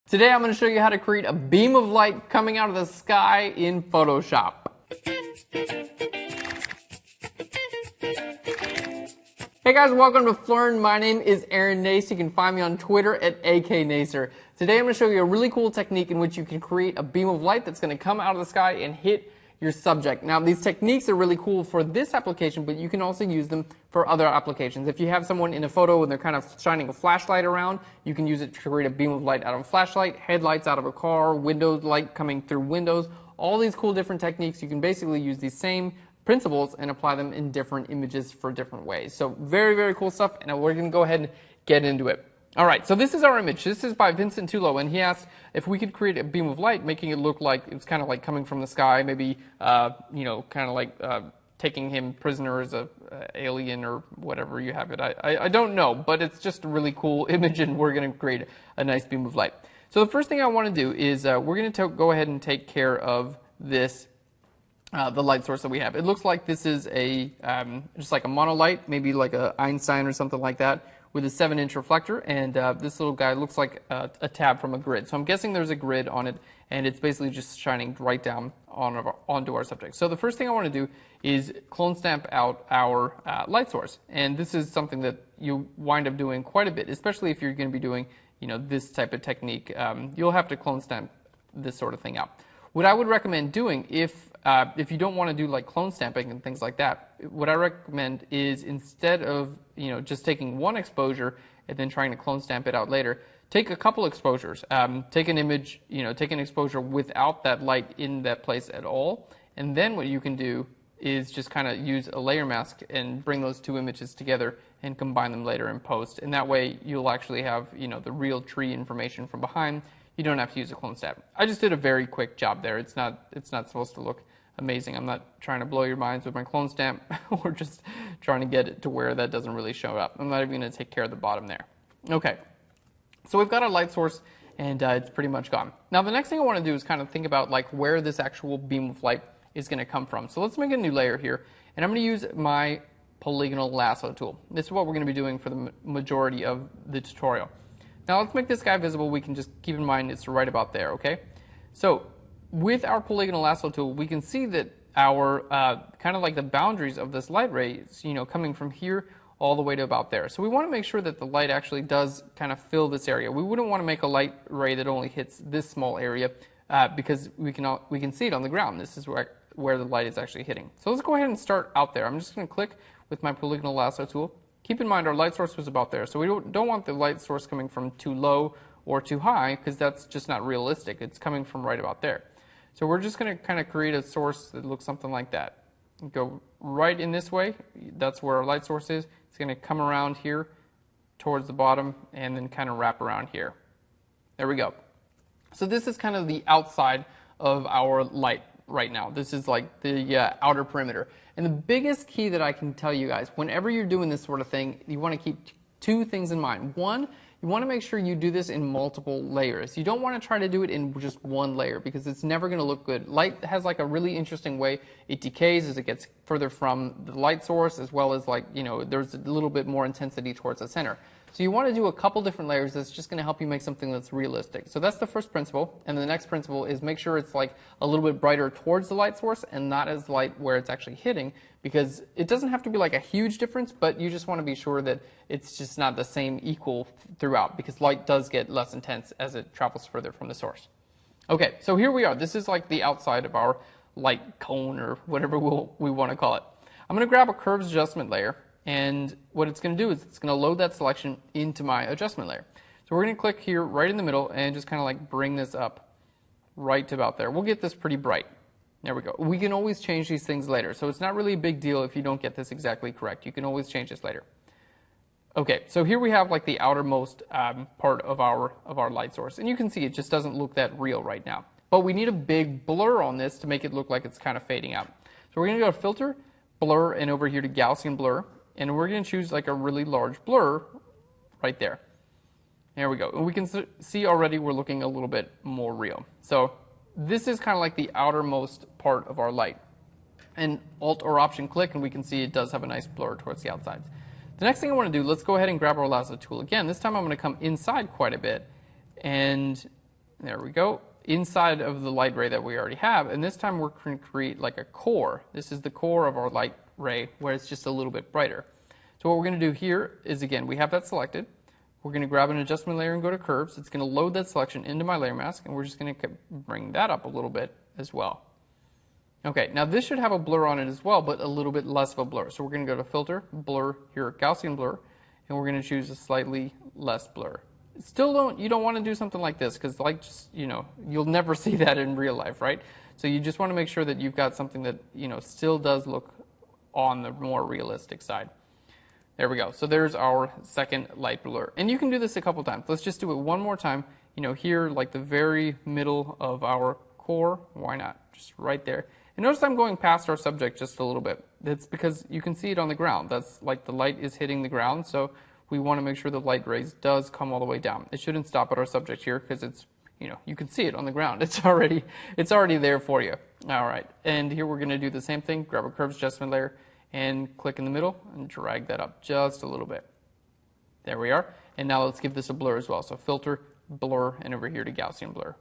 Today I'm going to show you how to create a beam of light coming out of the sky in Photoshop. Hey guys, welcome to Phlearn. My name is Aaron Nace. You can find me on Twitter at AKNacer. Today I'm going to show you a really cool technique in which you can create a beam of light that's going to come out of the sky and hit your subject. Now these techniques are really cool for this application, but you can also use them for other applications. If you have someone in a photo and they're kind of shining a flashlight around, you can use it to create a beam of light out of a flashlight, headlights out of a car, window light coming through windows, all these cool different techniques. You can basically use these same principles and apply them in different images for different ways. So very, very cool stuff, and we're going to go ahead and get into it. All right, so this is our image. This is by Vincent Tullo, and he asked if we could create a beam of light, making it look like it's kind of like coming from the sky, maybe, kind of like taking him prisoner as a alien or whatever you have it. I don't know, but it's just a really cool image, and we're going to create a nice beam of light. So the first thing I want to do is we're going to go ahead and take care of this, the light source that we have. It looks like this is a just like a monolight, maybe like a Einstein or something like that, with a 7-inch reflector, and this little guy looks like a tab from a grid. So I'm guessing there's a grid on it, and it's basically just shining right down onto our subject. So the first thing I want to do is clone stamp out our light source, and this is something that you wind up doing quite a bit, especially if you're going to be doing this type of technique. You'll have to clone stamp this sort of thing out. What I would recommend doing if you don't want to do like clone stamping and things like that, what I recommend is instead of just taking one exposure and then trying to clone stamp it out later, take a couple exposures. Take an image, take an exposure without that light in that place at all, and then what you can do is just kind of use a layer mask and bring those two images together and combine them later in post. And that way you'll actually have the real tree information from behind. You don't have to use a clone stamp. I just did a very quick job there. It's not supposed to look amazing. I'm not trying to blow your minds with my clone stamp. We're just trying to get it to where that doesn't really show up. I'm not even going to take care of the bottom there. Okay, so we've got our light source, and it's pretty much gone. Now the next thing I want to do is kind of think about like where this actual beam of light is going to come from. So let's make a new layer here, and I'm going to use my polygonal lasso tool. This is what we're going to be doing for the majority of the tutorial. Now let's make this guy visible. We can just keep in mind it's right about there, okay? So with our polygonal lasso tool, we can see that our kind of like the boundaries of this light ray is, coming from here all the way to about there. So we want to make sure that the light actually does kind of fill this area. We wouldn't want to make a light ray that only hits this small area because we can see it on the ground. This is where the light is actually hitting. So let's go ahead and start out there. I'm just going to click with my polygonal lasso tool. Keep in mind our light source was about there, so we don't want the light source coming from too low or too high, because that's just not realistic. It's coming from right about there. So we're just going to kind of create a source that looks something like that. Go right in this way. That's where our light source is. It's going to come around here towards the bottom and then kind of wrap around here. There we go. So this is kind of the outside of our light right now. This is like the outer perimeter. And the biggest key that I can tell you guys, whenever you're doing this sort of thing, you want to keep two things in mind. One, you want to make sure you do this in multiple layers. You don't want to try to do it in just one layer because it's never going to look good. Light has like a really interesting way it decays as it gets further from the light source, as well as there's a little bit more intensity towards the center. So you want to do a couple different layers that's just going to help you make something that's realistic. So that's the first principle. And the next principle is make sure it's like a little bit brighter towards the light source and not as light where it's actually hitting, because it doesn't have to be like a huge difference, but you just want to be sure that it's just not the same equal throughout, because light does get less intense as it travels further from the source. Okay, so here we are. This is like the outside of our light cone or whatever we want to call it. I'm going to grab a curves adjustment layer. And what it's going to do is it's going to load that selection into my adjustment layer. So we're going to click here right in the middle and just kind of like bring this up right to about there. We'll get this pretty bright. There we go. We can always change these things later. So it's not really a big deal if you don't get this exactly correct. You can always change this later. Okay, so here we have like the outermost part of our light source. And you can see it just doesn't look that real right now. But we need a big blur on this to make it look like it's kind of fading out. So we're going to go to Filter, Blur, and over here to Gaussian Blur. And we're going to choose like a really large blur right there. There we go. And we can see already we're looking a little bit more real. So this is kind of like the outermost part of our light. And Alt or Option click, and we can see it does have a nice blur towards the outsides. The next thing I want to do, let's go ahead and grab our lasso tool again. This time I'm going to come inside quite a bit and There we go. Inside of the light ray that we already have, and this time we're going to create like a core. This is the core of our light ray where it's just a little bit brighter. So what we're going to do here is, again, we have that selected. We're going to grab an adjustment layer and go to curves. It's going to load that selection into my layer mask, and we're just going to bring that up a little bit as well. Okay, now this should have a blur on it as well, but a little bit less of a blur. So we're going to go to Filter, Blur, here, Gaussian Blur, and we're going to choose a slightly less blur. Still you don't want to do something like this because, like, just, you'll never see that in real life, right? So you just want to make sure that you've got something that, still does look on the more realistic side. There we go. So there's our second light blur. And you can do this a couple times. Let's just do it one more time. Here, like the very middle of our core. Why not? Just right there. And notice I'm going past our subject just a little bit. That's because you can see it on the ground. That's like the light is hitting the ground. So we want to make sure the light rays does come all the way down. It shouldn't stop at our subject here because it's, you can see it on the ground. It's already there for you. All right. And here we're going to do the same thing. Grab a curves adjustment layer and click in the middle and drag that up just a little bit. There we are. And now let's give this a blur as well. So filter, blur, and over here to Gaussian blur.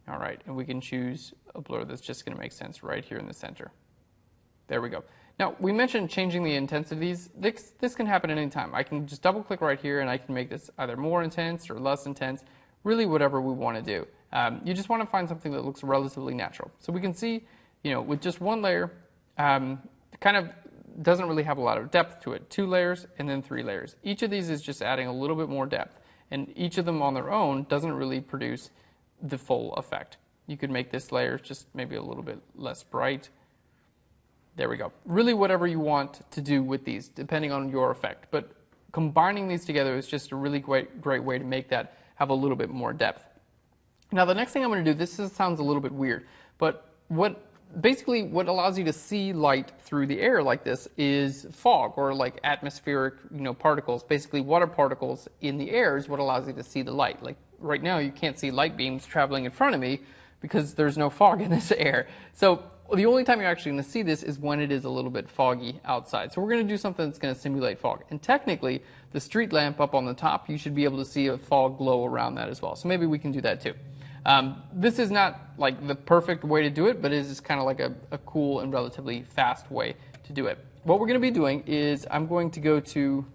All right. And we can choose a blur that's just going to make sense right here in the center. There we go. Now, we mentioned changing the intensities. This can happen at any time. I can just double click right here and I can make this either more intense or less intense, really whatever we want to do. You just want to find something that looks relatively natural. So we can see, with just one layer, it kind of doesn't really have a lot of depth to it. 2 layers and then 3 layers. Each of these is just adding a little bit more depth. And each of them on their own doesn't really produce the full effect. You could make this layer just maybe a little bit less bright. There we go. Really whatever you want to do with these, depending on your effect. But combining these together is just a really great way to make that have a little bit more depth. Now the next thing I'm going to do, this sounds a little bit weird, but basically what allows you to see light through the air like this is fog, or like atmospheric particles. Basically water particles in the air is what allows you to see the light. Like right now you can't see light beams traveling in front of me because there's no fog in this air. So the only time you're actually going to see this is when it is a little bit foggy outside. So we're going to do something that's going to simulate fog. And technically, the street lamp up on the top, you should be able to see a fog glow around that as well. So maybe we can do that too. This is not like the perfect way to do it, but it is kind of like a cool and relatively fast way to do it. What we're going to be doing is I'm going to go to,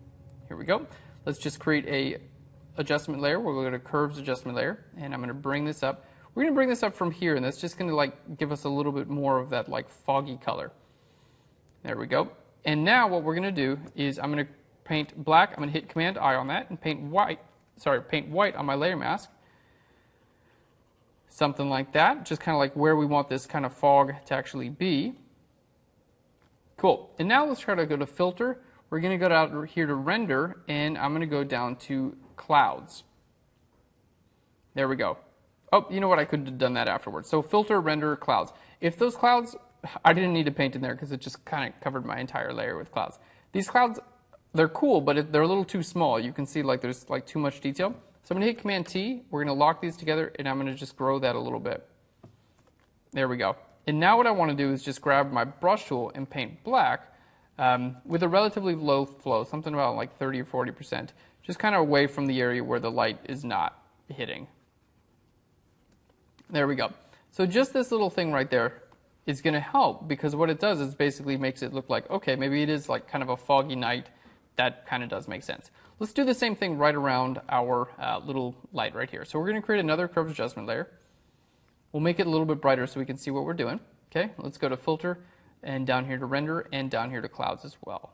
here we go. Let's just create a adjustment layer. We'll go to curves adjustment layer, and I'm going to bring this up. We're going to bring this up from here, and that's just going to like give us a little bit more of that like foggy color. There we go. And now what we're going to do is I'm going to paint black. I'm going to hit Command I on that and paint white on my layer mask. Something like that, just kind of like where we want this kind of fog to actually be. Cool. And now let's try to go to Filter. We're going to go down here to Render, and I'm going to go down to Clouds. There we go. Oh, you know what? I could have done that afterwards. So Filter, Render, Clouds. If those clouds, I didn't need to paint in there because it just kind of covered my entire layer with clouds. These clouds, they're cool, but they're a little too small. You can see like there's like too much detail. So I'm going to hit Command T. We're going to lock these together, and I'm going to just grow that a little bit. There we go. And now what I want to do is just grab my brush tool and paint black with a relatively low flow, something about like 30 or 40%, just kind of away from the area where the light is not hitting. There we go. So just this little thing right there is going to help, because what it does is basically makes it look like, okay, maybe it is like kind of a foggy night. That kind of does make sense. Let's do the same thing right around our little light right here. So we're going to create another curves adjustment layer. We'll make it a little bit brighter so we can see what we're doing. Okay, let's go to Filter, and down here to Render, and down here to Clouds as well.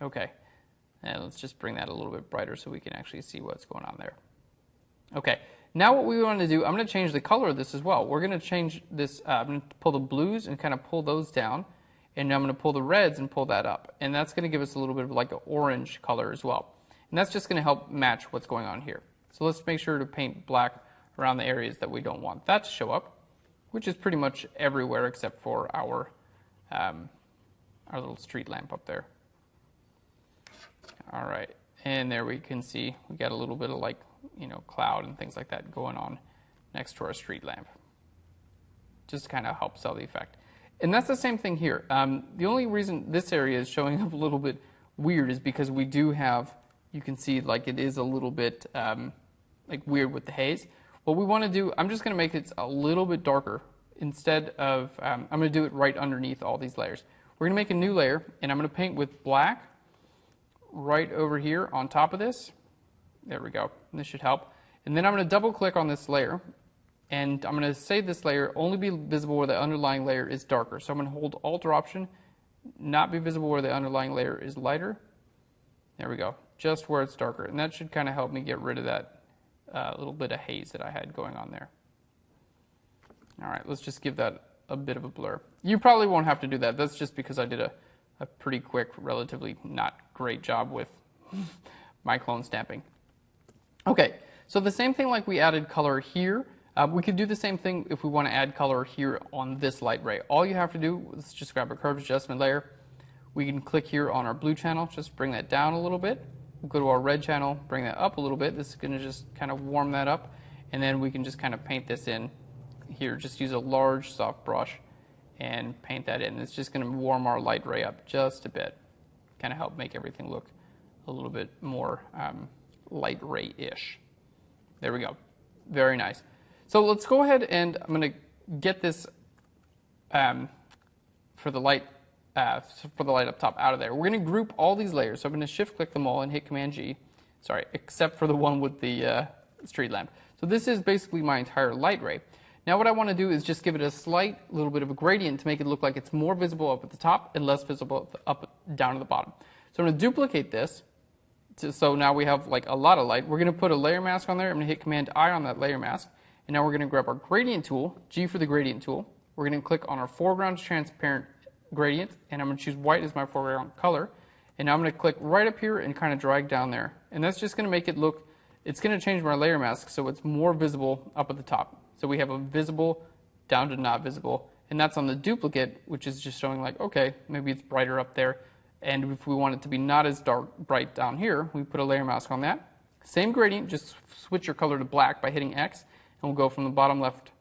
Okay, and let's just bring that a little bit brighter so we can actually see what's going on there. Okay, now what we want to do, I'm going to change the color of this as well. We're going to change this, I'm going to pull the blues and kind of pull those down, and I'm going to pull the reds and pull that up. And that's going to give us a little bit of like an orange color as well. And that's just going to help match what's going on here. So let's make sure to paint black around the areas that we don't want that to show up, which is pretty much everywhere except for our little street lamp up there. All right, and there we can see we got a little bit of like, cloud and things like that going on next to our street lamp. Just kind of helps sell the effect. And that's the same thing here. The only reason this area is showing up a little bit weird is because we do have, you can see like it is a little bit like weird with the haze. what we want to do, I'm just going to make it a little bit darker instead of, I'm going to do it right underneath all these layers. We're going to make a new layer, and I'm going to paint with black right over here on top of this. There we go. This should help. And then I'm going to double click on this layer, and I'm going to say this layer only be visible where the underlying layer is darker. So I'm going to hold Alt or Option, not be visible where the underlying layer is lighter. There we go. Just where it's darker. And that should kind of help me get rid of that little bit of haze that I had going on there. All right, let's just give that a bit of a blur. You probably won't have to do that. That's just because I did a pretty quick, relatively not great job with my clone stamping. Okay, so the same thing like we added color here, we could do the same thing if we want to add color here on this light ray. All you have to do is just grab a curved adjustment layer. We can click here on our blue channel, just bring that down a little bit. We'll go to our red channel, bring that up a little bit. This is going to just kind of warm that up, and then we can just kind of paint this in here. Just use a large soft brush and paint that in. It's just going to warm our light ray up just a bit, kind of help make everything look a little bit more light ray-ish. There we go. Very nice. So let's go ahead and I'm going to get this for the light up top out of there. We're going to group all these layers. So I'm going to shift click them all and hit Command G. Sorry, except for the one with the street lamp. So this is basically my entire light ray. Now what I want to do is just give it a slight little bit of a gradient to make it look like it's more visible up at the top and less visible down to the bottom. So I'm going to duplicate this. So now we have like a lot of light. We're going to put a layer mask on there. I'm going to hit Command I on that layer mask. And now we're going to grab our gradient tool, G for the gradient tool. We're going to click on our foreground transparent gradient, and I'm going to choose white as my foreground color. And now I'm going to click right up here and kind of drag down there. And that's just going to make it look, it's going to change my layer mask so it's more visible up at the top. So we have a visible down to not visible. And that's on the duplicate, which is just showing like, okay, maybe it's brighter up there. And if we want it to be not as bright down here, we put a layer mask on that. Same gradient, just switch your color to black by hitting X, and we'll go from the bottom left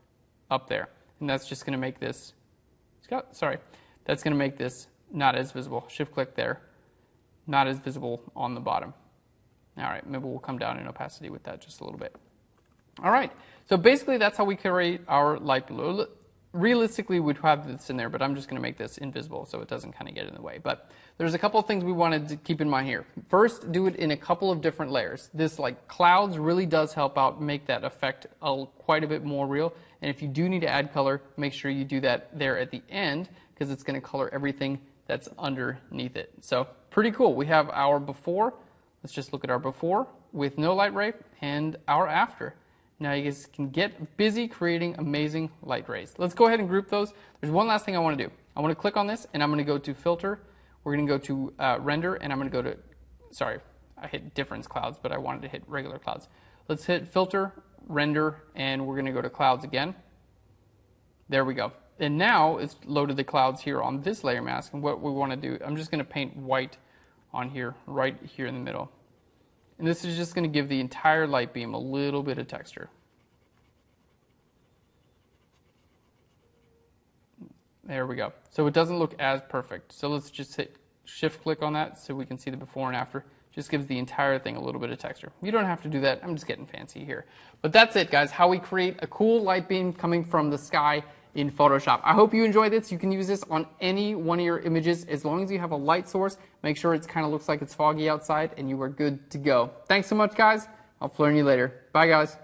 up there. And that's just going to make this, that's going to make this not as visible. Shift click there, not as visible on the bottom. All right, maybe we'll come down in opacity with that just a little bit. All right, so basically that's how we create our light blue. Realistically, we'd have this in there, but I'm just going to make this invisible so it doesn't kind of get in the way. But there's a couple of things we wanted to keep in mind here. First, do it in a couple of different layers. This like clouds really does help out make that effect quite a bit more real. And if you do need to add color, make sure you do that there at the end because it's going to color everything that's underneath it. So pretty cool. We have our before. Let's just look at our before with no light ray and our after. Now you guys can get busy creating amazing light rays. Let's go ahead and group those. There's one last thing I want to do. I want to click on this and I'm going to go to Filter. We're going to go to Render and I'm going to go to, sorry, I hit Difference Clouds, but I wanted to hit regular clouds. Let's hit Filter, Render, and we're going to go to Clouds again. There we go. And now it's loaded the clouds here on this layer mask. And what we want to do, I'm just going to paint white on here, right here in the middle. And this is just going to give the entire light beam a little bit of texture. There we go. So it doesn't look as perfect. So let's just hit shift click on that so we can see the before and after. Just gives the entire thing a little bit of texture. You don't have to do that. I'm just getting fancy here. But that's it, guys, how we create a cool light beam coming from the sky in Photoshop. I hope you enjoyed this. You can use this on any one of your images as long as you have a light source. Make sure it kind of looks like it's foggy outside and you are good to go. Thanks so much, guys. I'll learn you later. Bye, guys.